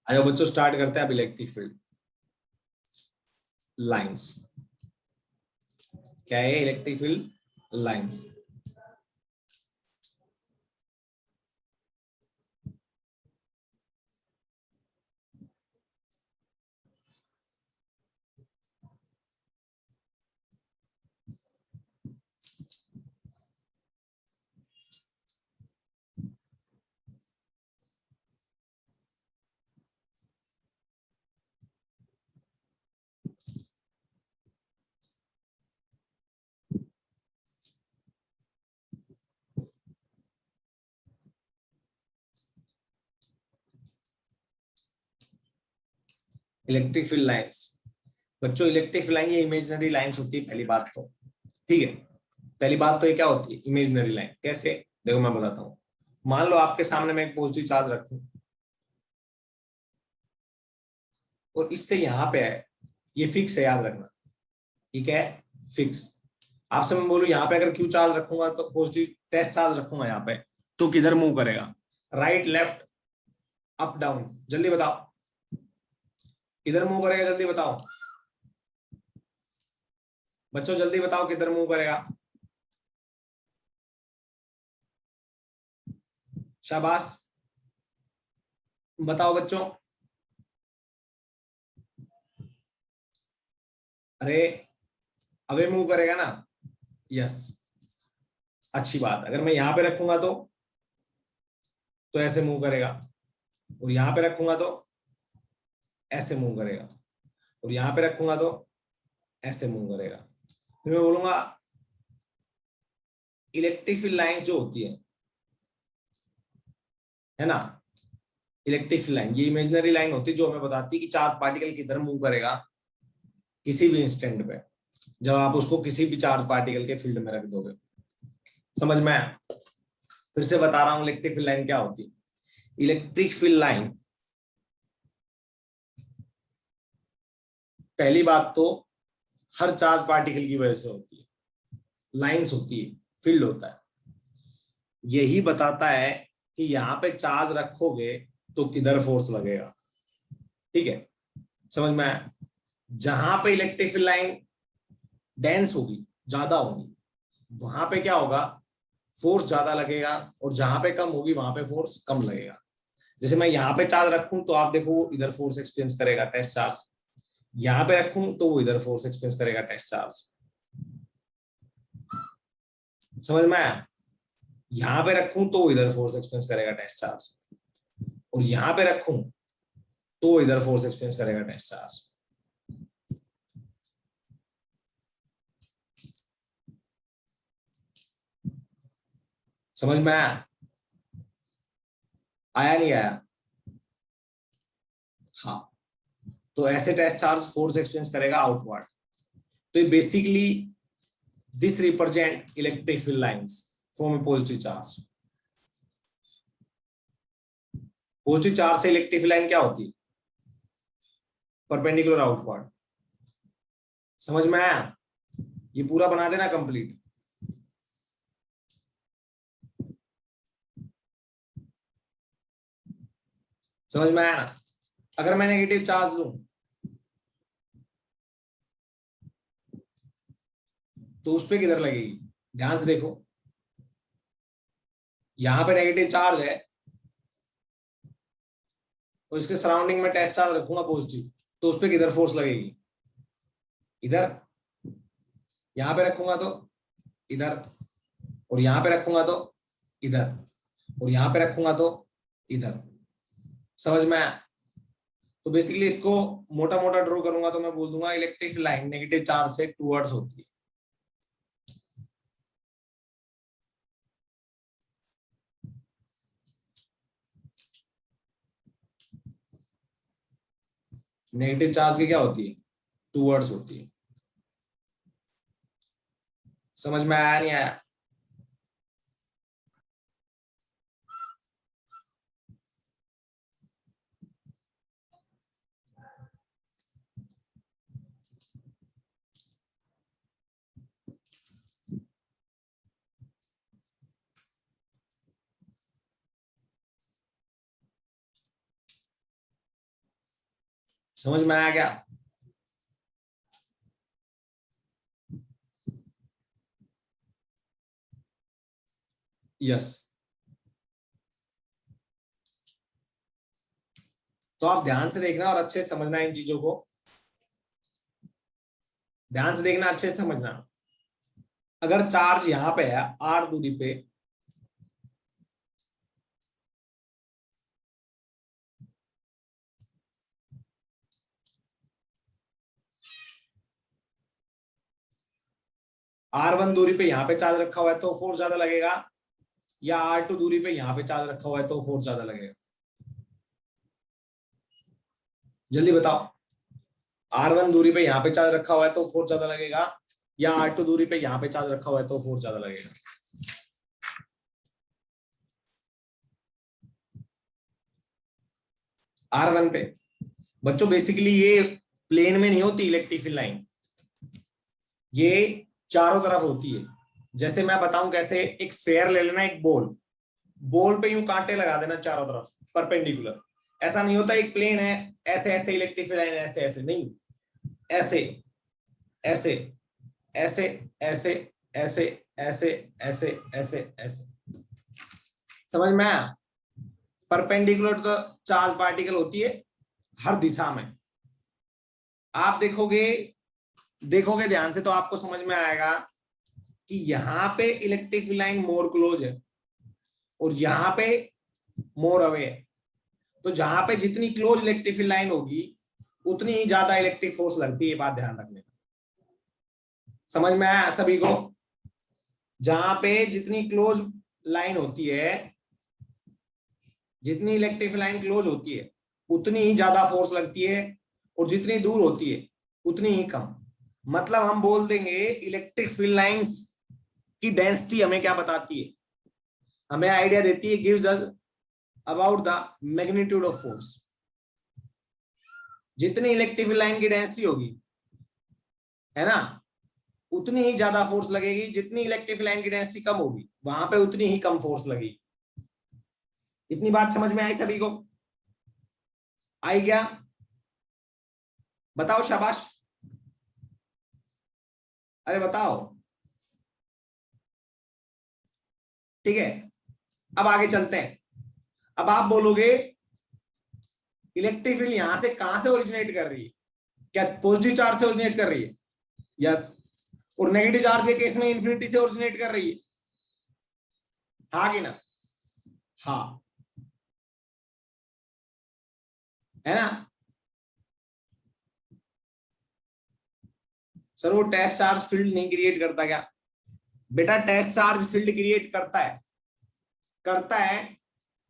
आइए बच्चों स्टार्ट करते हैं अब इलेक्ट्रिक फील्ड लाइंस। क्या है electric field lines? Electric field lines बच्चों, इलेक्ट्रिक फील्ड लाइन ये इमेजिनरी लाइंस होती है। पहली बात तो ठीक है, पहली बात तो ये क्या होती है इमेजिनरी लाइन। कैसे? देखो मैं बताता हूँ। मान लो आपके सामने मैं एक पॉजिटिव चार्ज रखूं और इससे यहाँ पे है, ये फिक्स है, याद रखना। ठीक है, फिक्स। आपसे मैं बोलूं यहाँ पे अगर क्यू चार्ज रखूंगा तो पॉजिटिव टेस्ट चार्ज रखूंगा यहाँ पे, तो किधर मूव करेगा? Right, left, up, down? जल्दी बताओ किधर मूव करेगा, जल्दी बताओ बच्चों, जल्दी बताओ किधर मूव करेगा। शाबाश, बताओ बच्चों। अरे अबे मूव करेगा ना। यस, अच्छी बात। अगर मैं यहां पे रखूंगा तो ऐसे मूव करेगा, और यहां पे रखूंगा तो ऐसे मूव करेगा, और यहां पे रखूंगा तो ऐसे मूव करेगा। फिर मैं बोलूंगा इलेक्ट्रिक फील्ड लाइन जो होती है ना, इलेक्ट्रिक फील्ड लाइन ये इमेजिनरी लाइन होती है जो हमें बताती है कि चार्ज पार्टिकल किधर मूव करेगा किसी भी इंस्टेंट पे, जब आप उसको किसी भी चार्ज पार्टिकल के फील्ड में रख दोगे। समझ में आया? फिर से बता रहा हूं इलेक्ट्रिक फील्ड लाइन क्या होती है। इलेक्ट्रिक फील्ड लाइन, पहली बात तो हर चार्ज पार्टिकल की वजह से होती है। लाइंस होती है, फील्ड होता है, यही बताता है कि यहां पे चार्ज रखोगे तो किधर फोर्स लगेगा। ठीक है, समझ में आया? जहां पे इलेक्ट्रिक फील्ड लाइन डेंस होगी, ज्यादा होगी, वहां पे क्या होगा? फोर्स ज्यादा लगेगा, और जहां पे कम होगी वहां पे फोर्स कम लगेगा। जैसे मैं यहाँ पे चार्ज रखूं तो आप देखो वो इधर फोर्स एक्सपीरियंस करेगा, टेस्ट चार्ज। यहाँ पे रखूं तो वो इधर फोर्स एक्सपीरियंस करेगा, टेस्ट चार्ज। समझ में आया? यहाँ पे रखूं तो वो इधर फोर्स एक्सपीरियंस करेगा, टेस्ट चार्ज, और यहाँ पे रखूं तो वो इधर फोर्स एक्सपीरियंस करेगा, टेस्ट चार्ज। समझ में आया? आया नहीं आया? हाँ, तो ऐसे टेस्ट चार्ज फोर्स एक्सपीरियंस करेगा आउटवर्ड। तो ये basically this represent electric field lines form A positive charge. Positive charge से इलेक्ट्रिक फील्ड लाइन क्या होती है? Perpendicular outward. समझ में आया? ये पूरा बना देना कंप्लीट। समझ में आया ना? अगर मैं नेगेटिव चार्ज लूं तो उस पर किधर लगेगी? ध्यान से देखो, यहां पे नेगेटिव चार्ज है और इसके सराउंडिंग में टेस्ट चार्ज रखूंगा पॉजिटिव, तो उस पर किधर फोर्स लगेगी? इधर। यहां पे रखूंगा तो इधर, और यहां पे रखूंगा तो इधर, और यहां पे रखूंगा तो इधर। समझ में आया? तो बेसिकली इसको मोटा मोटा ड्रॉ करूंगा तो मैं बोल दूंगा इलेक्ट्रिक लाइन नेगेटिव चार्ज से टूवर्ड्स होती है। नेगेटिव चार्ज की क्या होती है? टूवर्ड्स होती है। समझ में आया नहीं आया? समझ में आया क्या? यस। तो आप ध्यान से देखना और अच्छे से समझना इन चीजों को, ध्यान से देखना, अच्छे से समझना। अगर चार्ज यहां पे है r दूरी पे, r1 दूरी पे यहां पे चार्ज रखा हुआ है तो फोर्स ज्यादा लगेगा, या r2 दूरी पे यहां पे चार्ज रखा हुआ है तो फोर्स ज्यादा लगेगा? जल्दी बताओ। r1 दूरी पे यहां पे चार्ज रखा हुआ है तो फोर्स ज्यादा लगेगा, या r2 दूरी पे यहां पे चार्ज रखा हुआ है तो फोर्स ज्यादा लगेगा? r1 पे। बच्चों बेसिकली ये प्लेन में नहीं होती इलेक्ट्रिक फील्ड लाइन, ये चारों तरफ होती है। जैसे मैं बताऊं कैसे, एक स्फेयर ले लेना, एक बॉल, बॉल पे यूं कांटे लगा देना चारों तरफ परपेंडिकुलर। ऐसा नहीं होता एक प्लेन है ऐसे ऐसे इलेक्ट्रिक फील्ड लाइन ऐसे ऐसे नहीं, ऐसे ऐसे ऐसे ऐसे ऐसे ऐसे ऐसे ऐसे ऐसे। समझ में आया? परपेंडिकुलर तो चार्ज पार्टिकल होती है हर दिशा में। आप देखोगे, देखोगे ध्यान से तो आपको समझ में आएगा कि यहां पे electric field line more close है और यहां पे मोर अवे है। तो जहां पे जितनी क्लोज इलेक्ट्रिक फील्ड लाइन होगी उतनी ही ज्यादा इलेक्ट्रिक फोर्स लगती है, बात ध्यान रखने का। समझ में आया सभी को? जहां पे जितनी क्लोज लाइन होती है, जितनी इलेक्ट्रिक फील्ड लाइन क्लोज होती है उतनी ही ज्यादा फोर्स लगती है, और जितनी दूर होती है उतनी ही कम। मतलब हम बोल देंगे इलेक्ट्रिक फील्ड लाइंस की डेंसिटी हमें क्या बताती है, हमें आइडिया देती है, gives us about the magnitude of force. जितनी इलेक्ट्रिक फील्ड लाइन की डेंसिटी होगी, है ना, उतनी ही ज्यादा फोर्स लगेगी। जितनी इलेक्ट्रिक फील्ड लाइन की डेंसिटी कम होगी वहां पे उतनी ही कम फोर्स लगेगी। इतनी बात समझ में आई सभी को? आई क्या? बताओ शाबाश, अरे बताओ। ठीक है, अब आगे चलते हैं। अब आप बोलोगे इलेक्ट्रिक फील्ड यहां से कहां से ओरिजिनेट कर रही है? क्या पॉजिटिव चार्ज से ओरिजिनेट कर रही है? यस। और नेगेटिव चार्ज के केस में इंफिनिटी से ओरिजिनेट कर रही है, हाँ कि ना? हाँ, है ना? सर वो टेस्ट चार्ज फील्ड नहीं क्रिएट करता क्या? बेटा टेस्ट चार्ज फील्ड क्रिएट करता है, करता है,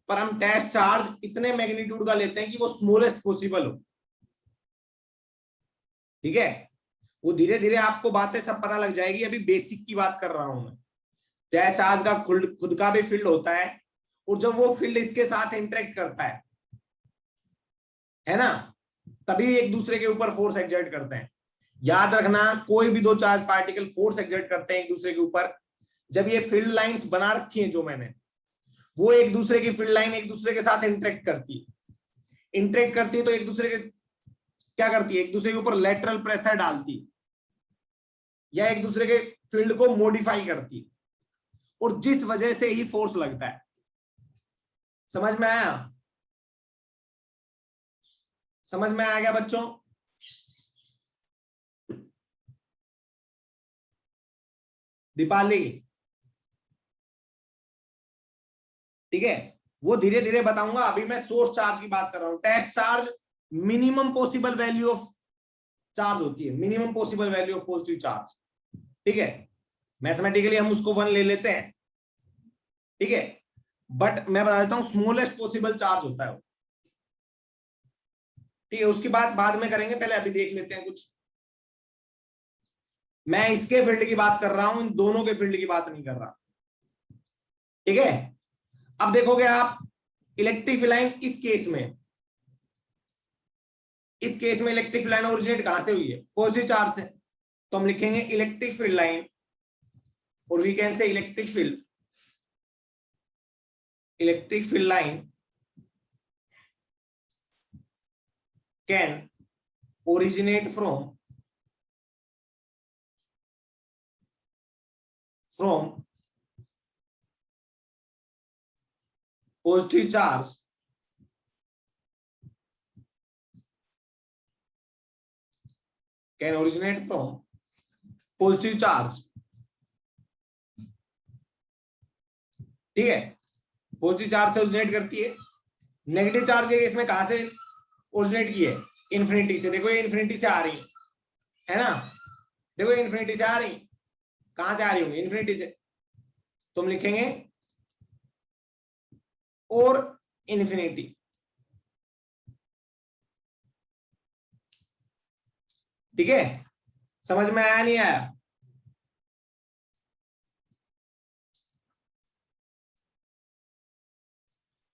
पर हम टेस्ट चार्ज इतने मैग्नीट्यूड का लेते हैं कि वो स्मॉलेस्ट पॉसिबल हो। ठीक है, वो धीरे धीरे आपको बातें सब पता लग जाएगी, अभी बेसिक की बात कर रहा हूं मैं। टेस्ट चार्ज का खुद का भी फील्ड होता है, और जब वो फील्ड इसके साथ इंटरेक्ट करता है ना, तभी एक दूसरे के ऊपर फोर्स एक्सर्ट करते हैं। याद रखना, कोई भी दो चार्ज पार्टिकल फोर्स एक्सर्ट करते हैं एक दूसरे के ऊपर, जब ये फील्ड लाइंस बना रखी हैं जो मैंने, वो एक दूसरे की फील्ड लाइन एक दूसरे के साथ इंटरेक्ट करती है। इंटरेक्ट करती है तो एक दूसरे के क्या करती है, एक दूसरे के ऊपर लेटरल प्रेशर डालती है, या एक दूसरे के फील्ड को मॉडिफाई करती है, और जिस वजह से ही फोर्स लगता है। समझ में आया? समझ में आ गया बच्चों? दीपाली, ठीक है, वो धीरे धीरे बताऊंगा, अभी मैं सोर्स चार्ज की बात कर रहा हूं। Test charge minimum possible value of charge होती है, minimum possible value of positive charge. ठीक है, मैथमेटिकली हम उसको 1 ले लेते हैं, ठीक है, बट मैं बता देता हूं स्मॉलेस्ट पॉसिबल चार्ज होता है वो। ठीक है, उसकी बात बाद में करेंगे, पहले अभी देख लेते हैं कुछ। मैं इसके फील्ड की बात कर रहा हूं, इन दोनों के फील्ड की बात नहीं कर रहा। ठीक है, अब देखोगे आप इलेक्ट्रिक फील्ड लाइन इस केस में इलेक्ट्रिक फील्ड लाइन ओरिजिनेट कहां से हुई है? पॉजिटिव चार्ज से। तो हम लिखेंगे इलेक्ट्रिक फील्ड लाइन, और we can say electric field line can originate from positive charge can originate from positive charge, ठीक है, पॉजिटिव चार्ज से ओरिजिनेट करती है। नेगेटिव चार्ज के केस में कहां से ओरिजिनेट की है? इन्फिनिटी से। देखो ये इन्फिनिटी से आ रही है ना, देखो ये इन्फिनिटी से आ रही, कहां से आ रही होंगी? इन्फिनिटी से। तो हम लिखेंगे और इन्फिनिटी, ठीक है। समझ में आया नहीं आया?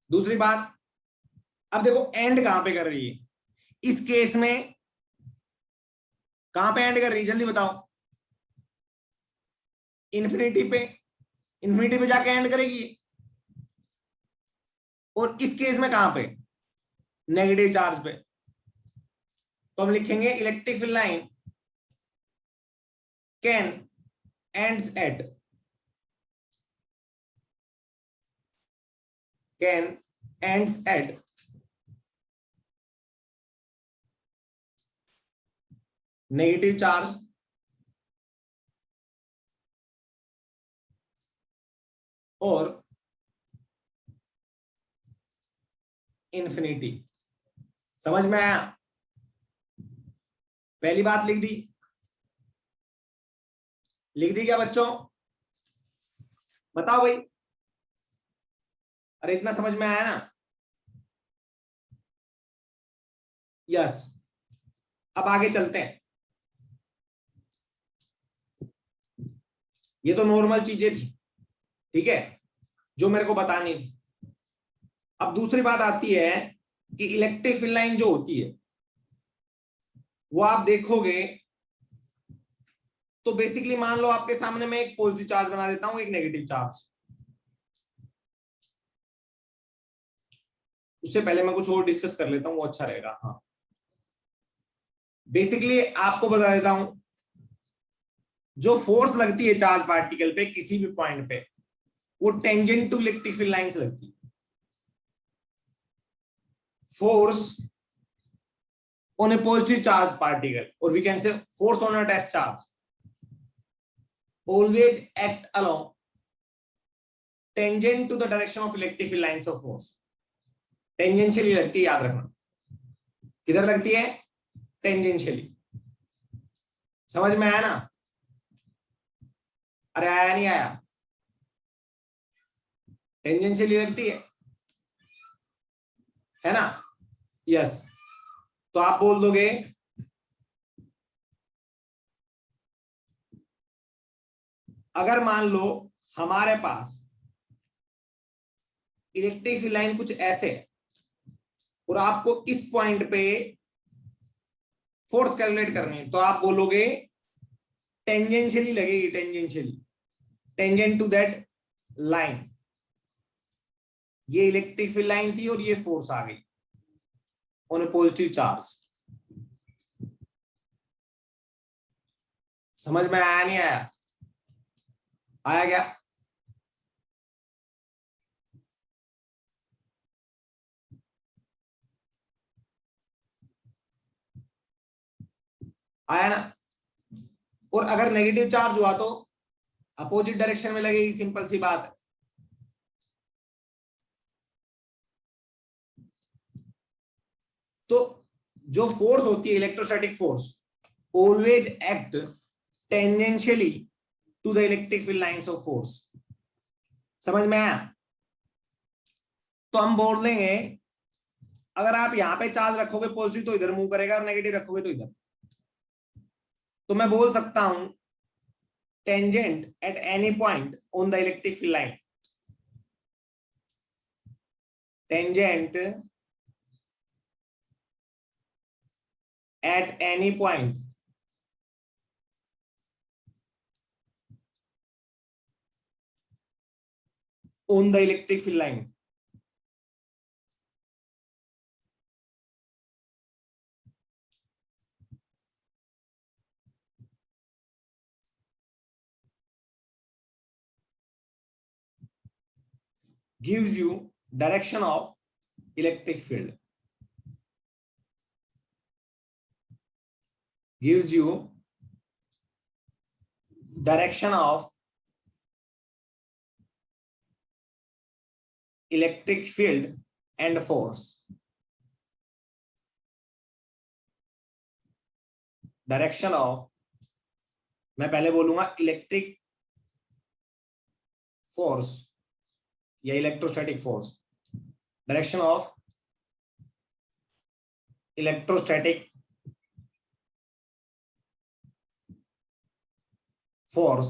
दूसरी बात, अब देखो एंड कहां पे कर रही है इस केस में? कहां पे एंड कर रही है जल्दी बताओ? इन्फिनिटी पे, इन्फिनिटी पे जाके एंड करेगी। और इस केस में कहां पे? नेगेटिव चार्ज पे। तो हम लिखेंगे electric field line can ends at, can ends at negative charge और इन्फिनिटी। समझ में आया? पहली बात लिख दी, लिख दी क्या बच्चों? बताओ भाई, अरे इतना समझ में आया ना? यस। अब आगे चलते हैं। ये तो नॉर्मल चीजें थी, ठीक है, जो मेरे को बतानी थी। अब दूसरी बात आती है कि इलेक्ट्रिक फील्ड लाइन जो होती है वो आप देखोगे तो बेसिकली मान लो आपके सामने मैं एक पॉजिटिव चार्ज बना देता हूं, एक नेगेटिव चार्ज। उससे पहले मैं कुछ और डिस्कस कर लेता हूं, वो अच्छा रहेगा। हाँ, बेसिकली आपको बता देता हूं, जो फोर्स लगती है चार्ज पार्टिकल पे किसी भी पॉइंट पे, वो tangent to electric field line से लगती है। Force on a positive charge particle, or we can say force on a test charge, always act along tangent to the direction of electric field lines of force. Tangentially लगती है, याद रखना। किधर लगती है? टेंजेंशियली। समझ में आया ना? अरे आया नहीं आया? टेंजेंशियली लगती है ना? यस। तो आप बोल दोगे अगर मान लो हमारे पास इलेक्ट्रिक फील्ड लाइन कुछ ऐसे है और आपको इस पॉइंट पे फोर्स कैलकुलेट करनी है, तो आप बोलोगे टेंजेंशियली लगेगी, tangentially, tangent to that line. ये इलेक्ट्रिक फील्ड लाइन थी और ये फोर्स आ गई ऑन ए पॉजिटिव चार्ज। समझ में आया नहीं आया? आया क्या? आया ना? और अगर नेगेटिव चार्ज हुआ तो अपोजिट डायरेक्शन में लगेगी, सिंपल सी बात है। तो जो फोर्स होती है electrostatic force, always act tangentially to the electric field lines of force. समझ में आया? तो हम बोल देंगे अगर आप यहां पे चार्ज रखोगे पॉजिटिव तो इधर मूव करेगा, और नेगेटिव रखोगे तो इधर। तो मैं बोल सकता हूं tangent at any point on the electric field line, tangent at any point on the electric field line gives you direction of electric field, gives you direction of electric field and force, direction of, मैं पहले बोलूंगा electric force या electrostatic force, direction of electrostatic force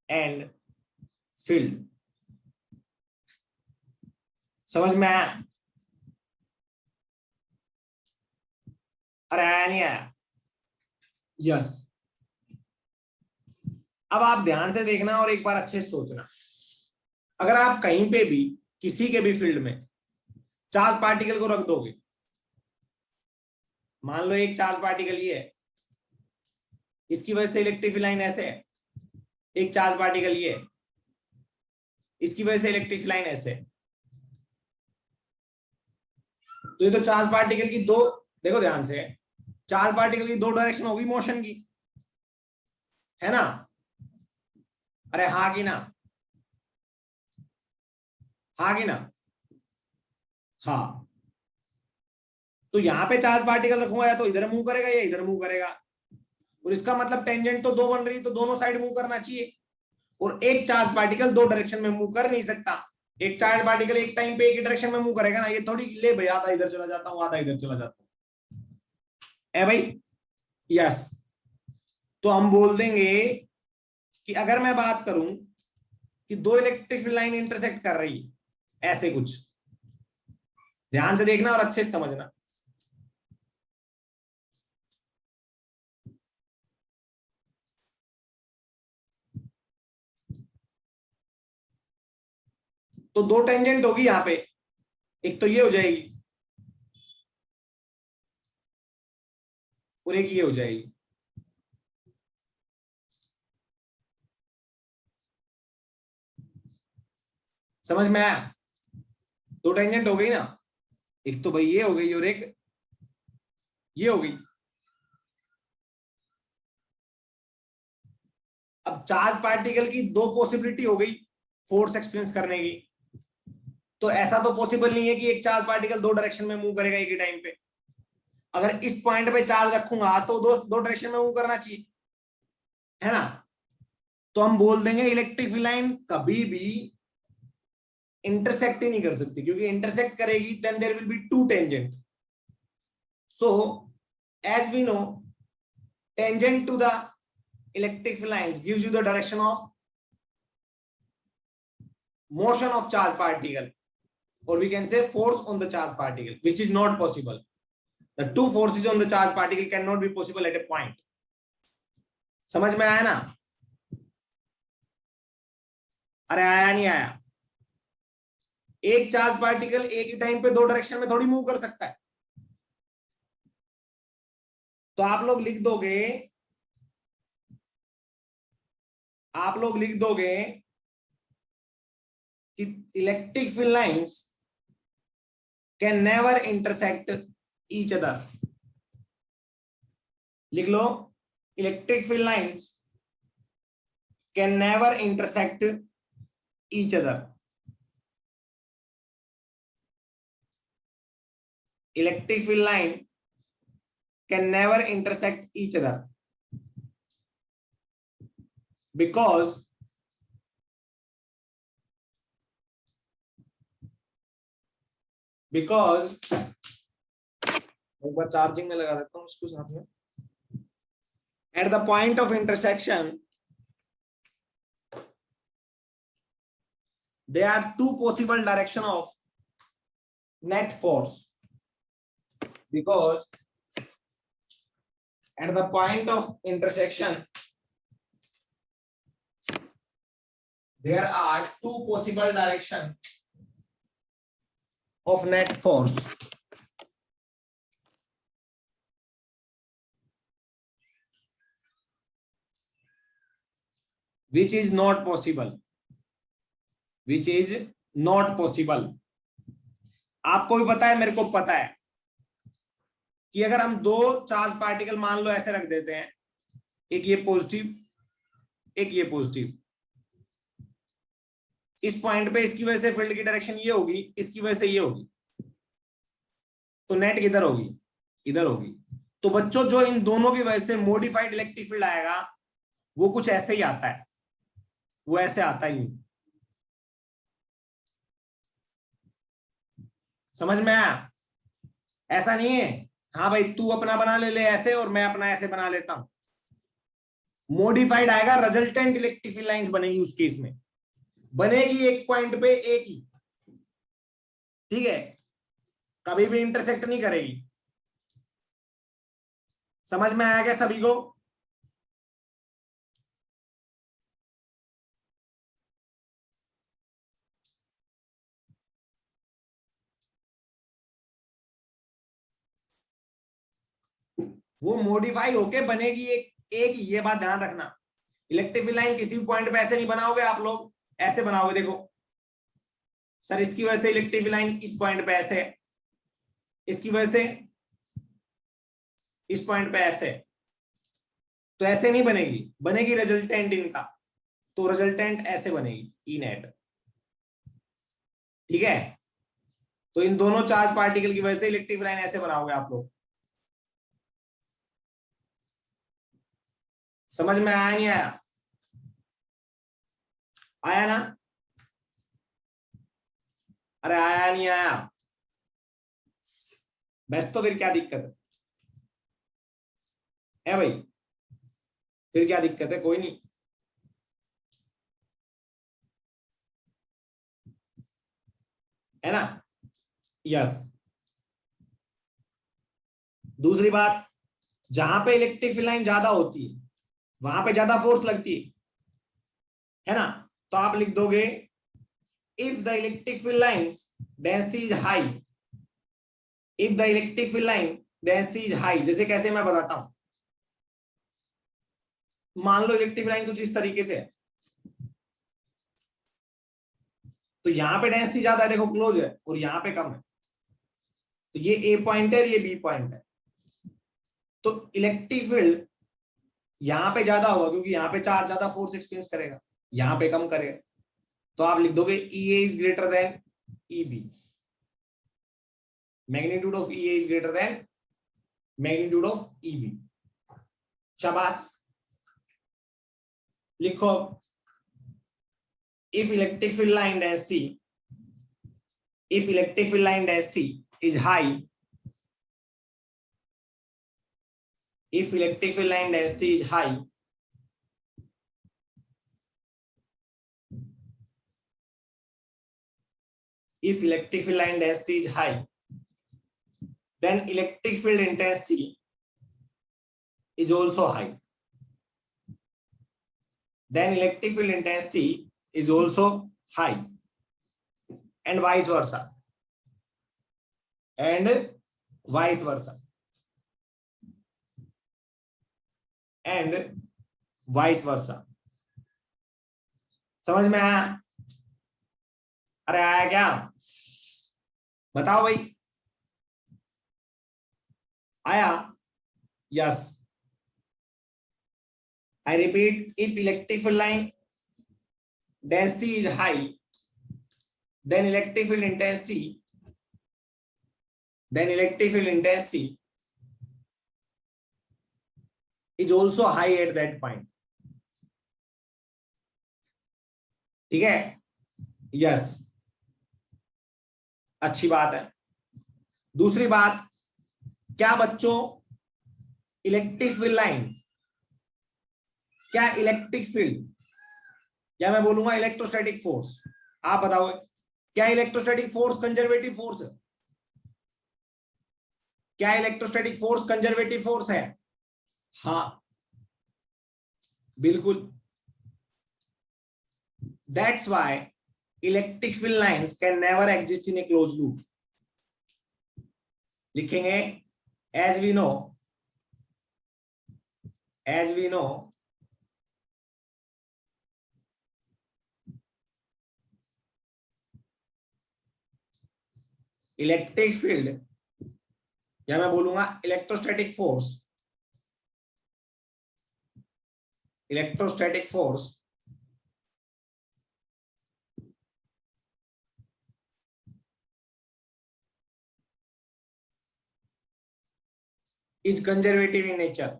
and field. समझ में आया? अरे आया नहीं आया? यस। अब आप ध्यान से देखना और एक बार अच्छे से सोचना, अगर आप कहीं पे भी किसी के भी फील्ड में चार्ज पार्टिकल को रख दोगे, मान लो एक चार्ज पार्टिकल ये है, इसकी वजह से इलेक्ट्रिक लाइन ऐसे है, एक चार्ज पार्टिकल ये है, इसकी वजह से इलेक्ट्रिक लाइन ऐसे है, तो ये तो चार्ज पार्टिकल की दो, देखो ध्यान से, चार्ज पार्टिकल की दो डायरेक्शन होगी मोशन की, है ना? अरे हाँ कि ना? हाँ कि ना? हाँ। तो यहां पे चार्ज पार्टिकल रखूंगा या तो इधर मूव करेगा या इधर मूव करेगा, और इसका मतलब टेंजेंट तो दो बन रही, तो दोनों साइड मूव करना चाहिए, और एक चार्ज पार्टिकल दो डायरेक्शन में मूव कर नहीं सकता। एक चार्ज पार्टिकल एक टाइम पे एक ही डायरेक्शन में मूव करेगा ना, ये थोड़ी ले भाई आधा इधर चला जाता हूं आधा इधर चला जाता हूं, है भाई? यस। तो हम बोल देंगे कि अगर मैं बात करूं कि दो इलेक्ट्रिक लाइन इंटरसेक्ट कर रही है, ऐसे कुछ, ध्यान से देखना और अच्छे से समझना, तो दो टेंजेंट होगी यहां पे, एक तो ये हो जाएगी और एक ये हो जाएगी। समझ में आया? दो टेंजेंट हो गई ना, एक तो भाई ये हो गई और एक ये हो गई। अब चार्ज पार्टिकल की दो पॉसिबिलिटी हो गई फोर्स एक्सपीरियंस करने की, तो ऐसा तो पॉसिबल नहीं है कि एक चार्ज पार्टिकल दो डायरेक्शन में मूव करेगा एक ही टाइम पे। अगर इस पॉइंट पे चार्ज रखूंगा तो दो दो डायरेक्शन में मूव करना चाहिए, है ना? तो हम बोल देंगे इलेक्ट्रिक लाइन कभी भी इंटरसेक्ट ही नहीं कर सकती, क्योंकि इंटरसेक्ट करेगी then there will be two tangent. So as we know, tangent to the electric line gives you the direction of motion of charge particle, or we can say force on the charge particle, which is not possible. The two forces on the charge particle cannot be possible at a point. समझ में आया ना? अरे आया नहीं आया? एक charge particle एक ही टाइम पे दो डायरेक्शन में थोड़ी मूव कर सकता है। तो आप लोग लिख दोगे, आप लोग लिख दोगे कि electric field lines can never intersect each other. लिख लो, electric field lines can never intersect each other. Electric field line can never intersect each other because एक बार चार्जिंग में लगा देता हूं उसको साथ में, at the point of intersection there are two possible direction of net force, because at the point of intersection there are two possible direction of net force, which is not possible which is not possible. आपको भी पता है, मेरे को पता है कि अगर हम दो चार्ज पार्टिकल मान लो ऐसे रख देते हैं, एक ये पॉजिटिव एक ये पॉजिटिव, इस पॉइंट पे इसकी वजह से फील्ड की डायरेक्शन ये होगी, इसकी वजह से ये होगी, तो नेट किधर होगी, इधर होगी। तो बच्चों जो इन दोनों की वजह से मॉडिफाइड इलेक्ट्रिक फील्ड आएगा वो कुछ ऐसे ही आता है, वो ऐसे आता ही नहीं। समझ में आया? ऐसा नहीं है हाँ भाई तू अपना बना ले ऐसे और मैं अपना ऐसे बना लेता हूं। मॉडिफाइड आएगा, रिजल्टेंट इलेक्ट्रिक फील्ड लाइंस बनेगी उस केस में, बनेगी एक पॉइंट पे एक ही, ठीक है, कभी भी इंटरसेक्ट नहीं करेगी। समझ में आया क्या सभी को? वो मॉडिफाई होके बनेगी एक ही, ये बात ध्यान रखना। इलेक्ट्रिक फील्ड लाइन किसी पॉइंट पे ऐसे नहीं बनाओगे आप लोग, ऐसे बनाओगे। देखो सर इसकी वजह से इलेक्ट्रिक फील्ड लाइन इस पॉइंट पे ऐसे है, इसकी वजह से इस पॉइंट पे ऐसे, तो ऐसे नहीं बनेगी, बनेगी रिजल्टेंट इनका, तो रिजल्टेंट ऐसे बनेगी ई नेट, ठीक है। तो इन दोनों चार्ज पार्टिकल की वजह से इलेक्ट्रिक फील्ड लाइन ऐसे बनाओगे आप लोग। समझ में आया नहीं आया? आया ना? अरे आया नहीं आया? बस तो फिर क्या दिक्कत है भाई, फिर क्या दिक्कत है? कोई नहीं, है ना? यस। दूसरी बात, जहां पे इलेक्ट्रिक फील्ड लाइन ज्यादा होती है वहां पे ज्यादा फोर्स लगती है ना? तो आप लिख दोगे if the electric field lines density is high, if the electric field line density is high. जैसे कैसे मैं बताता हूं, मान लो इलेक्ट्रिक लाइन कुछ इस तरीके से है, तो यहां पे डेंसिटी ज्यादा है, देखो क्लोज है, और यहां पे कम है, तो ये ए पॉइंट है, ये बी पॉइंट है, तो इलेक्ट्रिक फील्ड यहां पे ज्यादा होगा क्योंकि यहां पे चार्ज ज्यादा फोर्स एक्सपीरियंस करेगा, यहां पे कम करेगा। तो आप लिख दोगे E A is greater than E B, magnitude of E A is greater than magnitude of E B. शाबाश, लिखो if electric field line density if electric field line density is high, if electric field line density is high, if electric field line density is high, then electric field intensity is also high, then electric field intensity is also high, and vice versa, and vice versa, and vice versa। समझ में आया? अरे आया क्या? बताओ भाई, आया? Yes. I repeat, if electric field line density is high, then electric field intensity is also high at that point, ठीक है? यस, अच्छी बात है। दूसरी बात, क्या बच्चों इलेक्ट्रिक फील्ड लाइन, क्या इलेक्ट्रिक फील्ड, या मैं बोलूंगा इलेक्ट्रोस्टैटिक फोर्स, आप बताओगे क्या इलेक्ट्रोस्टैटिक फोर्स कंजर्वेटिव फोर्स है? क्या इलेक्ट्रोस्टैटिक फोर्स कंजर्वेटिव फोर्स है? हाँ बिल्कुल। That's why electric field lines can never exist in a closed loop. लिखेंगे as we know electric field, या मैं बोलूंगा electrostatic force, electrostatic force is conservative in nature.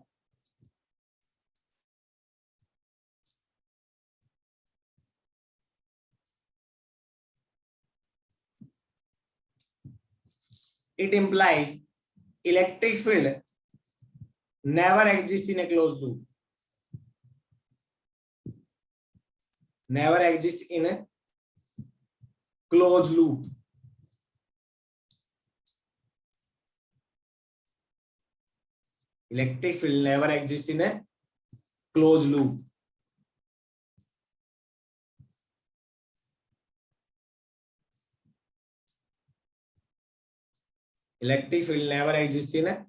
It implies electric field never exists in a closed loop. Never exists in a closed loop. Electric field never exists in a closed loop. Electric field never exists in a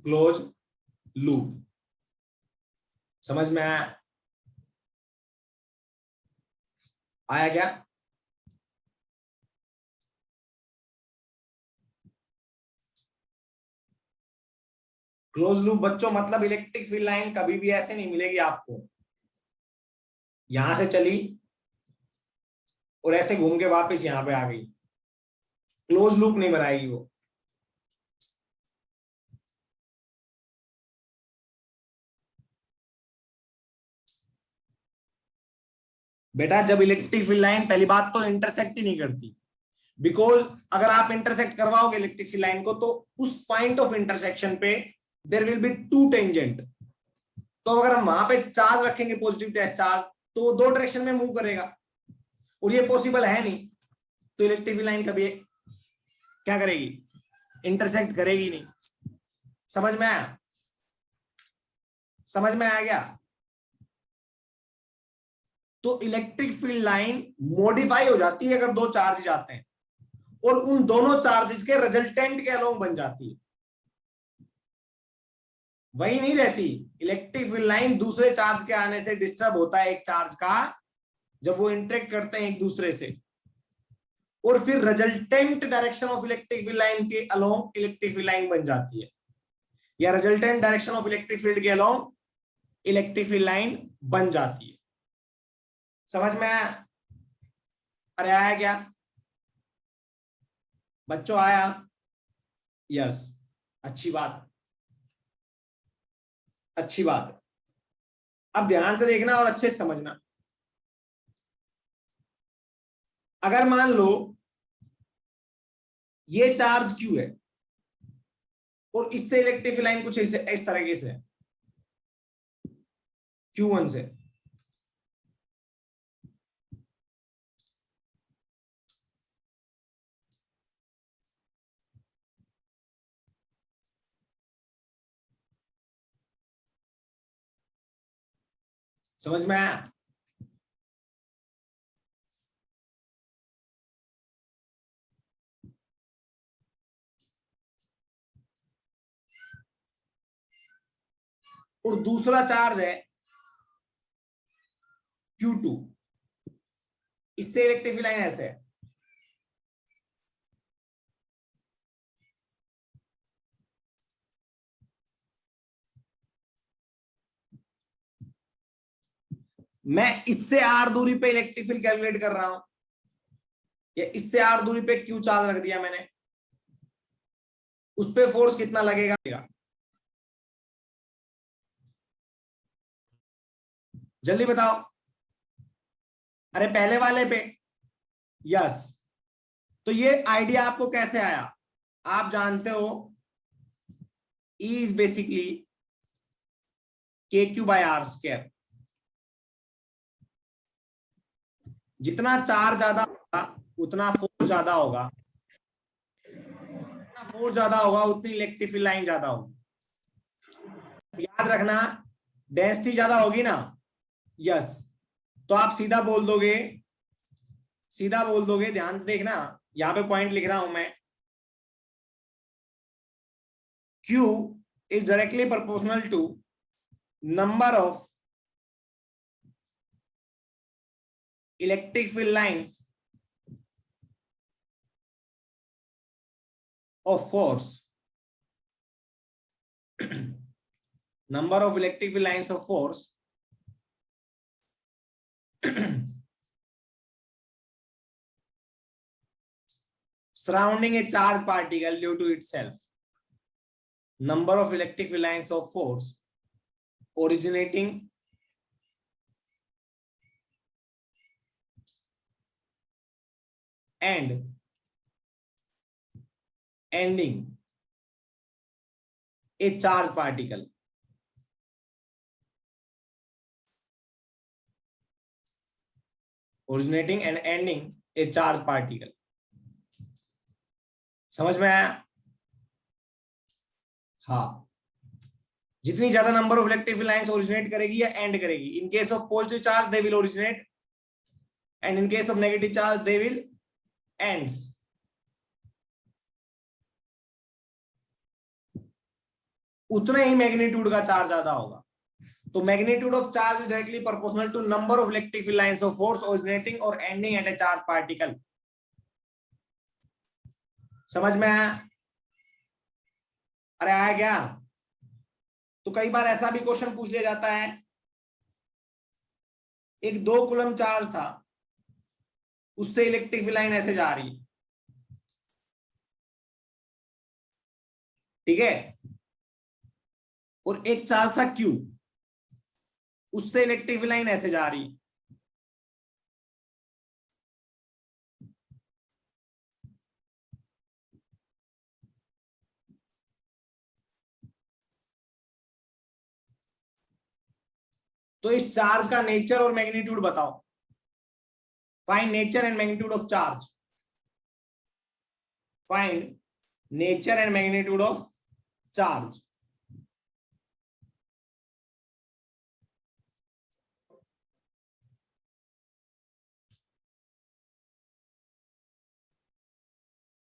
closed loop. समझ में आया क्या? Close loop बच्चों मतलब electric field line कभी भी ऐसे नहीं मिलेगी आपको, यहां से चली और ऐसे घूम के वापस यहां पे आ गई, क्लोज लूप नहीं बनाएगी वो। बेटा जब इलेक्ट्रिक फील्ड लाइन पहली बात तो इंटरसेक्ट ही नहीं करती, बिकॉज अगर आप इंटरसेक्ट करवाओगे इलेक्ट्रिक फील्ड लाइन को तो उस पॉइंट ऑफ इंटरसेक्शन पे there will be two tangent, तो अगर हम वहां पे चार्ज रखेंगे पॉजिटिव चार्ज तो दो डायरेक्शन में मूव करेगा और ये पॉसिबल है नहीं, तो इलेक्ट्रिक फील्ड लाइन कभी क्या करेगी? इंटरसेक्ट करेगी नहीं। समझ में आया? समझ में आ गया? तो इलेक्ट्रिक फील्ड लाइन मॉडिफाई हो जाती है अगर दो चार्ज जाते हैं और उन दोनों चार्जेस के रिजल्टेंट के अलोंग बन जाती है, वही नहीं रहती। इलेक्ट्रिक फील्ड लाइन दूसरे चार्ज के आने से डिस्टर्ब होता है एक चार्ज का, जब वो इंटरेक्ट करते हैं एक दूसरे से, और फिर resultant direction of electric field line के अलोंग इलेक्ट्रिक फील्ड लाइन बन जाती है, या resultant direction of electric field के अलोंग इलेक्ट्रिक फील्ड लाइन बन जाती है। समझ में आया? अरे आया क्या बच्चों? आया? यस, अच्छी बात, अच्छी बात है। अब ध्यान से देखना और अच्छे से समझना। अगर मान लो ये चार्ज क्यू है और इससे इलेक्ट्रिक लाइन कुछ इस तरीके से Q1 से, समझ में आया? और दूसरा चार्ज है Q2, इससे इलेक्ट्रिक लाइन ऐसे है, मैं इससे R दूरी पे इलेक्ट्रिक फील्ड कैलकुलेट कर रहा हूं, या इससे R दूरी पे Q चार्ज रख दिया मैंने, उस पे फोर्स कितना लगेगा? जल्दी बताओ। अरे पहले वाले पे, यस। तो ये आइडिया आपको कैसे आया? आप जानते हो E इज बेसिकली KQ/R²। जितना चार्ज ज्यादा होगा उतना फोर्स ज्यादा होगा, जितना फोर्स ज्यादा होगा उतनी इलेक्ट्रिक फील्ड लाइन ज्यादा होगी। याद रखना, डेंसिटी ज्यादा होगी ना, यस, तो आप सीधा बोल दोगे, सीधा बोल दोगे, ध्यान से देखना, यहां पे पॉइंट लिख रहा हूं मैं, Q is directly proportional to number of electric field lines of force, number of electric field lines of force surrounding a charged particle due to itself, number of electric field lines of force originating and ending a charged particle. Originating and ending a charged particle. समझ में आया? हाँ, जितनी ज्यादा number of electric field lines originate करेगी या end करेगी, in case of positive charge they will originate and in case of negative charge they will ends. उतना ही मैग्नीट्यूड का चार्ज ज्यादा होगा. तो magnitude of charge is directly proportional to number of electric field lines of force originating और ending at a charge particle. समझ में आया? अरे आया क्या? तो कई बार ऐसा भी क्वेश्चन पूछ लिया जाता है, एक 2 कूलम चार्ज था, उससे इलेक्ट्रिक फील्ड लाइन ऐसे जा रही है, ठीक है, और एक चार्ज था Q, उससे इलेक्ट्रिक फील्ड लाइन ऐसे जा रही है. तो इस चार्ज का नेचर और मैग्नीट्यूड बताओ. Find nature and magnitude of charge. Find nature and magnitude of charge.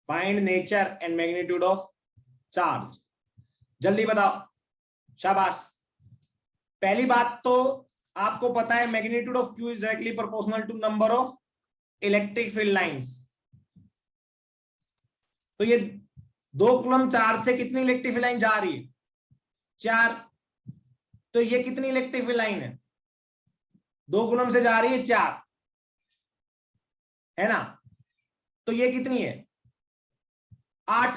Find nature and magnitude of charge. जल्दी बताओ. शाबाश. पहली बात तो आपको पता है magnitude of Q is directly proportional to number of electric field lines. तो ये 2 कूलम चार्ज से कितनी इलेक्ट्रिक फील्ड लाइन जा रही है? 4. तो ये कितनी इलेक्ट्रिक फील्ड लाइन है? 2 कूलम से जा रही है 4, है ना? तो ये कितनी है? 8.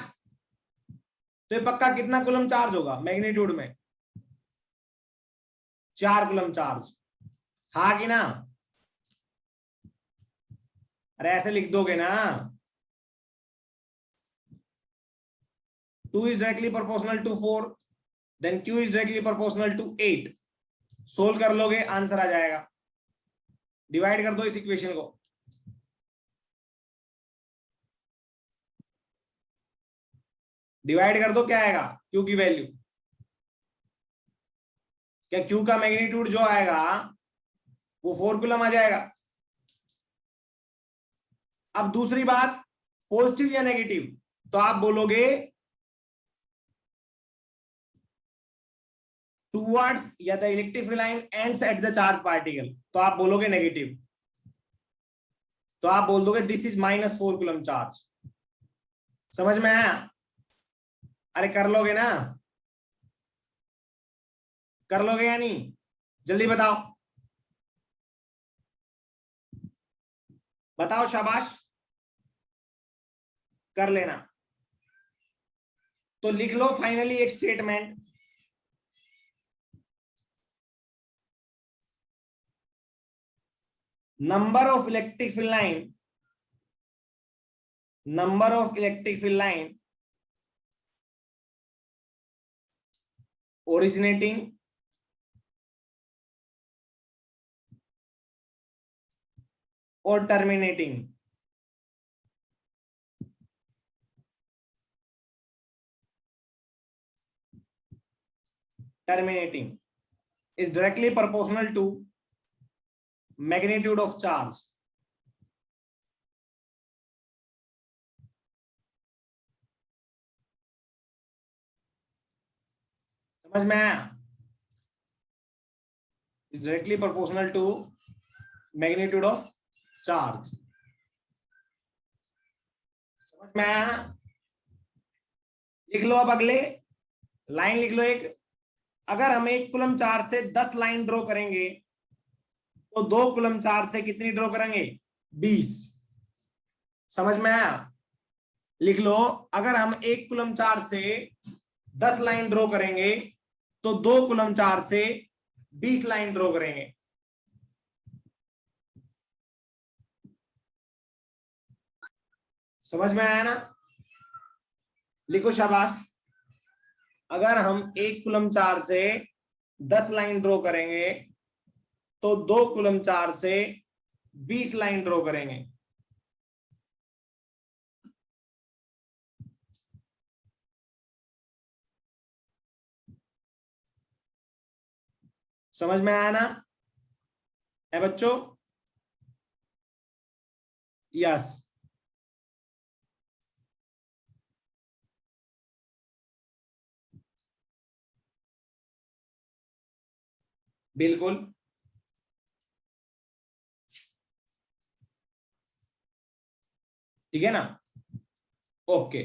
तो ये पक्का कितना कूलम चार्ज होगा मैग्नीट्यूड में? 4 कूलम चार्ज. हाँ कि ना? अरे ऐसे लिख दोगे ना. 2 is directly proportional to 4, then Q is directly proportional to 8. Solve कर लोगे, आंसर आ जाएगा. डिवाइड कर दो इस इक्वेशन को. डिवाइड कर दो, क्या आएगा? Q की वैल्यू. क्या Q का मैग्नीट्यूड जो आएगा वो 4 कूलम आ जाएगा. अब दूसरी बात, पॉजिटिव या नेगेटिव, तो आप बोलोगे टूवर्ड्स या the electric field line ends at the charge particle, तो आप बोलोगे नेगेटिव. तो आप बोल दोगे दिस इज -4 कूलम चार्ज. समझ में आया? अरे कर लोगे ना? कर लोगे या नहीं? जल्दी बताओ. बताओ, शाबाश. कर लेना. तो लिख लो फाइनली एक statement. number of electric field line originating or terminating is directly proportional to magnitude of charge. समझ में आया? is directly proportional to magnitude of charge. समझ में आया? लिख लो अब अगले लाइन लिख लो एक। अगर हम 1 कूलम चार्ज से 10 लाइन ड्रॉ करेंगे तो 2 कूलम चार्ज से कितनी ड्रॉ करेंगे? 20। समझ में आया? लिख लो, अगर हम 1 कूलम चार्ज से 10 लाइन ड्रॉ करेंगे तो 2 कूलम चार्ज से 20 लाइन ड्रॉ करेंगे। समझ में आया ना? लिखो शाबाश। अगर हम 1 कूलम चार्ज से 10 लाइन ड्रॉ करेंगे तो 2 कूलम चार्ज से 20 लाइन ड्रॉ करेंगे। समझ में आया ना है बच्चों? यस। बिल्कुल। ठीक है ना? ओके।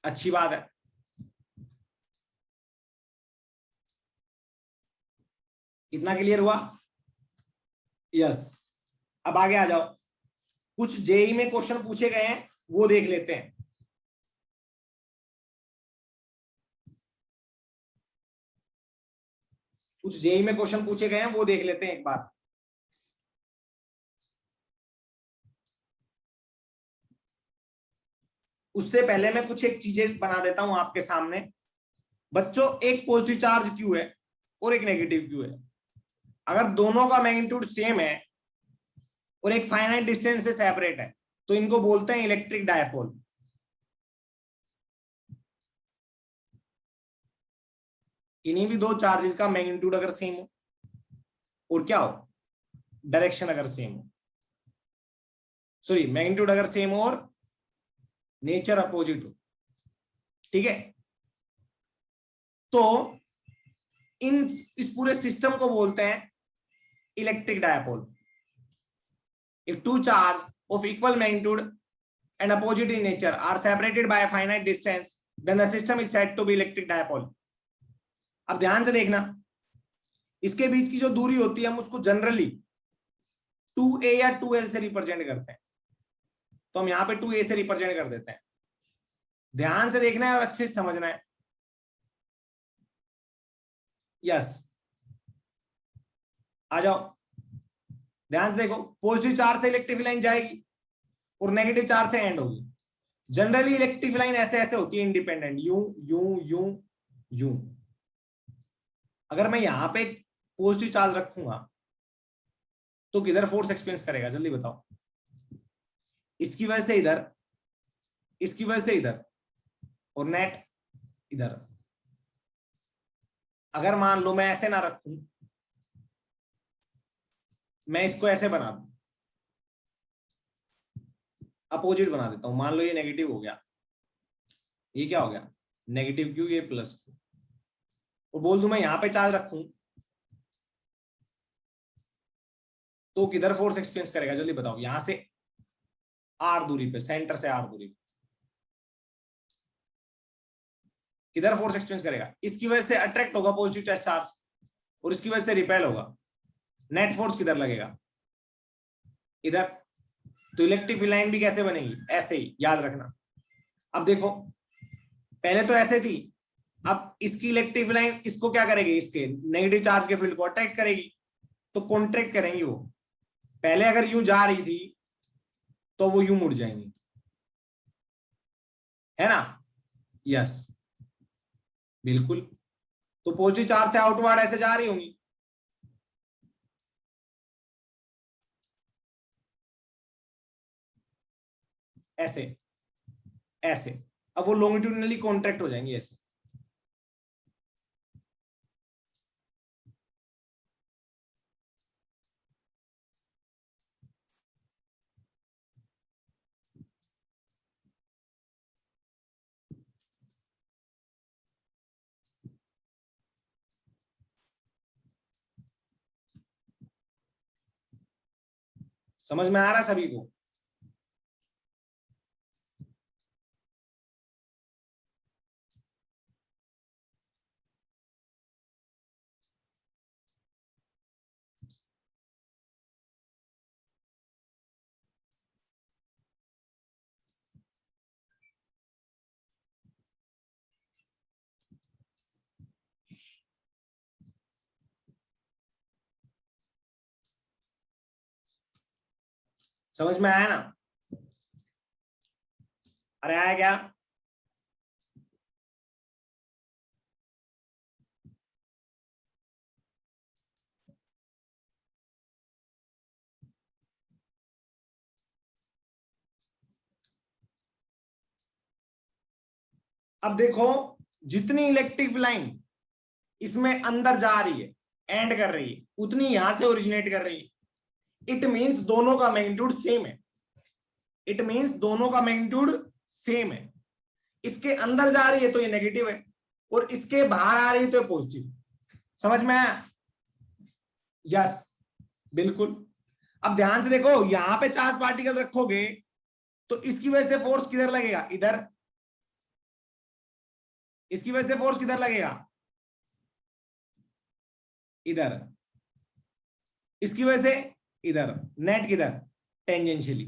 अच्छी बात है। कितना क्लियर हुआ? यस। अब आगे आ जाओ। कुछ जेई में क्वेश्चन पूछे गए हैं वो देख लेते हैं। कुछ जेई में क्वेश्चन पूछे गए हैं वो देख लेते हैं एक बार। उससे पहले मैं कुछ एक चीजें बना देता हूं आपके सामने। बच्चों, एक पॉजिटिव चार्ज क्यू है और एक नेगेटिव क्यू है। अगर दोनों का मैग्नीट्यूड सेम है और एक फाइनाइट डिस्टेंस से सेपरेट है तो इनको बोलते हैं इलेक्ट्रिक डायपोल। इन्हीं भी दो चार्जेस का मैग्नीट्यूड अगर सेम हो और क्या हो, डायरेक्शन अगर सेम हो, सॉरी मैग्नीट्यूड अगर सेम हो और नेचर अपोजिट हो। ठीक है? तो इस पूरे सिस्टम को बोलते हैं electric dipole. If two charge of equal magnitude and opposite in nature are separated by a finite distance, then the system is said to be electric dipole. अब ध्यान से देखना, इसके बीच की जो दूरी होती है हम उसको जनरली 2a या 2l से रिप्रेजेंट करते हैं। तो हम यहां पे 2a से रिप्रेजेंट कर देते हैं। ध्यान से देखना है और अच्छे से समझना है। यस। आ जाओ, ध्यान से देखो। पॉजिटिव चार्ज से इलेक्ट्रिक लाइन जाएगी और नेगेटिव चार्ज से एंड होगी। जनरली इलेक्ट्रिक लाइन ऐसे ऐसे होती है, independent, you you you you. अगर मैं यहां पे पॉजिटिव चार्ज रखूंगा तो किधर फोर्स एक्सपीरियंस करेगा? जल्दी बताओ। इसकी वजह से इधर, इसकी वजह से इधर और नेट इधर। अगर मान लो मैं ऐसे ना रखूं, मैं इसको ऐसे बना दूं, अपोजिट बना देता हूं। मान लो ये नेगेटिव हो गया, ये क्या हो गया? नेगेटिव क्यू, ये प्लस क्यू। और बोल दूं मैं यहां पे चार्ज रखूं तो किधर फोर्स एक्सपीरियंस करेगा? जल्दी बताओ। यहां से आर दूरी पे, सेंटर से आर दूरी पे किधर फोर्स एक्सपीरियंस करेगा? इसकी वजह से अट्रैक्ट होगा पॉजिटिव चार्ज और इसकी वजह से रिपेल होगा। नेट फोर्स किधर लगेगा? इधर। तो इलेक्ट्रिक लाइन भी कैसे बनेगी? ऐसे ही, याद रखना। अब देखो, पहले तो ऐसे थी, अब इसकी इलेक्ट्रिक लाइन इसको क्या करेगी? इसके नेगेटिव चार्ज के फील्ड को अट्रैक्ट करेगी, तो कॉन्ट्रैक्ट करेंगी वो। पहले अगर यूं जा रही थी तो वो यूं मुड़ जाएंगी, है ना? यस, बिल्कुल। तो पॉजिटिव चार्ज से आउटवर्ड ऐसे जा रही होंगी, ऐसे ऐसे। अब वो लॉन्गिट्यूडिनली कॉन्ट्रैक्ट हो जाएंगी ऐसे। समझ में आ रहा है सभी को? समझ में आया ना? अरे आया क्या? अब देखो, जितनी इलेक्ट्रिक लाइन इसमें अंदर जा रही है, एंड कर रही है, उतनी यहां से ओरिजिनेट कर रही है। इट मींस दोनों का मैग्नीट्यूड सेम है। इट मींस दोनों का मैग्नीट्यूड सेम है। इसके अंदर जा रही है तो ये नेगेटिव है, और इसके बाहर आ रही है तो ये पॉजिटिव। समझ में आया? यस, बिल्कुल। अब ध्यान से देखो, यहां पे चार्ज पार्टिकल रखोगे तो इसकी वजह से फोर्स किधर लगेगा? इधर। इसकी वजह से फोर्स किधर लगेगा? इधर। इसकी वजह से इधर। नेट किधर? टेंजेंशियली।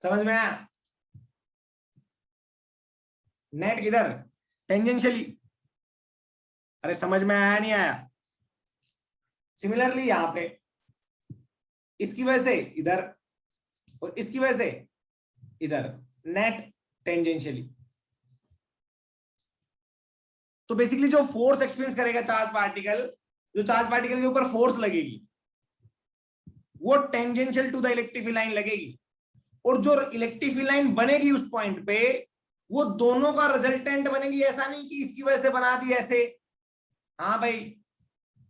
समझ में आया? नेट किधर? टेंजेंशियली। अरे समझ में आया नहीं आया? सिमिलरली यहां पे इसकी वजह से इधर और इसकी वजह से इधर, नेट टेंजेंशियली। तो बेसिकली जो फोर्स एक्सपीरियंस करेगा चार्ज पार्टिकल, जो चार्ज पार्टिकल के ऊपर फोर्स लगेगी वो tangential to the electric field line लगेगी, और जो इलेक्ट्रिक फील्ड लाइन बनेगी उस पॉइंट पे वो दोनों का रिजल्टेंट बनेगी। ऐसा नहीं कि इसकी वजह से बना दी ऐसे, हाँ भाई